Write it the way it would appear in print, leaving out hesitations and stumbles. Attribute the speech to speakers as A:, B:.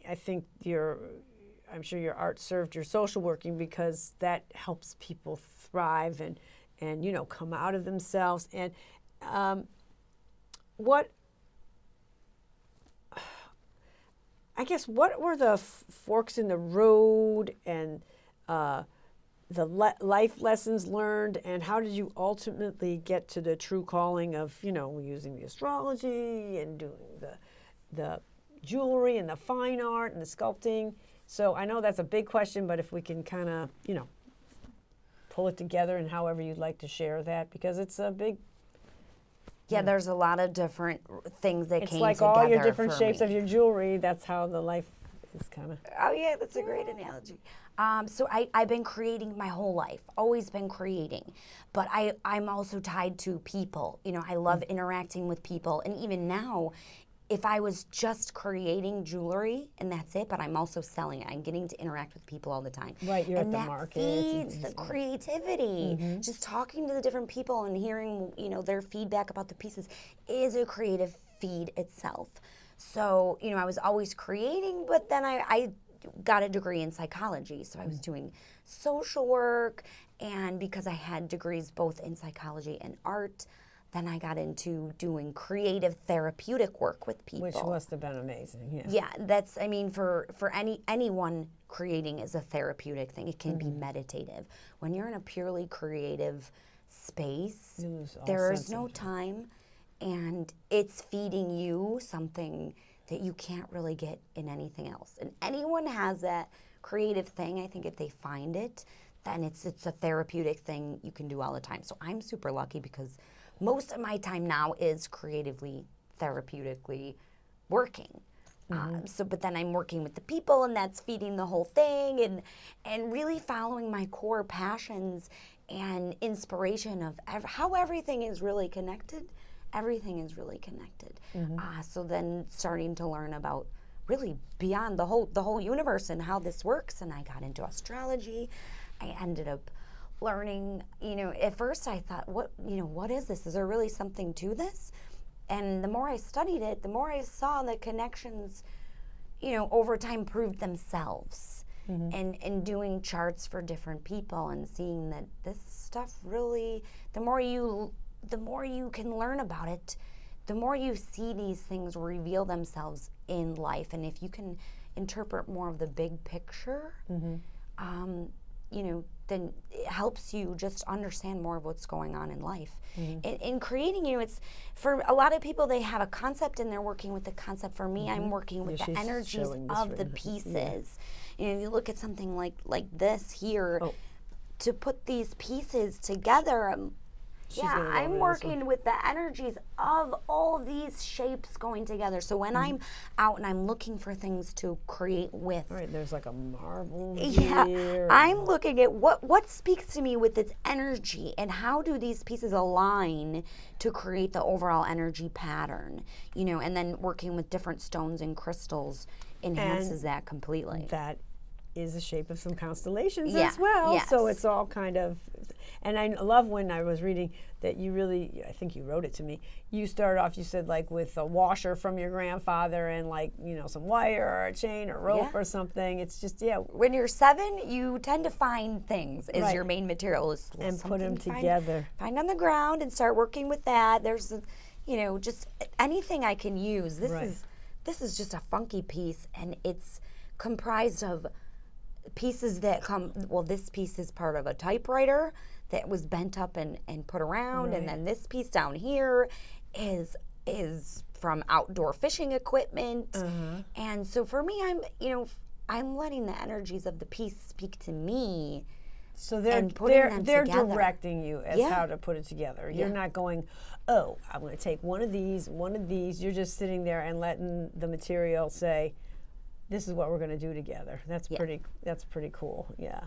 A: I think I'm sure your art served your social working, because that helps people thrive and you know, come out of themselves. And what were the forks in the road and the life lessons learned, and how did you ultimately get to the true calling of, you know, using the astrology and doing the jewelry and the fine art and the sculpting? So I know that's a big question, but if we can kind of, you know, pull it together and however you'd like to share that, because it's a big...
B: Yeah, there's a lot of different things that came together.
A: It's like all your different shapes of your jewelry. That's how the life is kind of...
B: Oh, yeah, that's a great analogy. So I've been creating my whole life, always been creating. But I'm also tied to people. You know, I love interacting with people. And even now, if I was just creating jewelry and that's it, but I'm also selling it, I'm getting to interact with people all the time.
A: Right, you're
B: and
A: at the market.
B: And that feeds the creativity. Just talking to the different people and hearing, you know, their feedback about the pieces is a creative feed itself. So, you know, I was always creating, but then I got a degree in psychology. So I was doing social work, and because I had degrees both in psychology and art, then I got into doing creative therapeutic work with people.
A: Which must have been amazing, yeah.
B: Yeah, that's, I mean, for anyone, creating is a therapeutic thing. It can be meditative. When you're in a purely creative space, there is no time, and it's feeding you something that you can't really get in anything else. And anyone has that creative thing. I think if they find it, then it's a therapeutic thing you can do all the time. So I'm super lucky because most of my time now is creatively, therapeutically working. But then I'm working with the people, and that's feeding the whole thing, and really following my core passions and inspiration of how everything is really connected. Everything is really connected. So then starting to learn about really beyond the whole universe and how this works, and I got into astrology. I ended up learning, you know, at first I thought, what is this? Is there really something to this? And the more I studied it, the more I saw the connections, you know, over time proved themselves. And doing charts for different people and seeing that this stuff really, the more you can learn about it, the more you see these things reveal themselves in life. And if you can interpret more of the big picture, you know, then it helps you just understand more of what's going on in life. In creating, you know, it's, for a lot of people, they have a concept and they're working with the concept. For me, I'm working with the energies of the pieces. You know, you look at something like this here, to put these pieces together, I'm working with the energies of all these shapes going together. So when I'm out and I'm looking for things to create with.
A: Right, there's like a marble
B: here. I'm looking at what speaks to me with its energy, and how do these pieces align to create the overall energy pattern, you know, and then working with different stones and crystals enhances that completely.
A: That is a shape of some constellations as well. So it's all kind of, and I love when I was reading that you really, I think you wrote it to me, you started off, you said like with a washer from your grandfather and like, you know, some wire or a chain or rope or something. It's just,
B: When you're 7, you tend to find things as your main material.
A: And put them together.
B: Find on the ground and start working with that. There's, you know, just anything I can use. This is just a funky piece, and it's comprised of pieces that come, this piece is part of a typewriter that was bent up and put around, and then this piece down here is from outdoor fishing equipment. And so for me, I'm letting the energies of the piece speak to me.
A: So they're directing you as how to put it together. You're not going, oh, I'm going to take one of these. You're just sitting there and letting the material say, this is what we're going to do together. That's pretty cool. Yeah.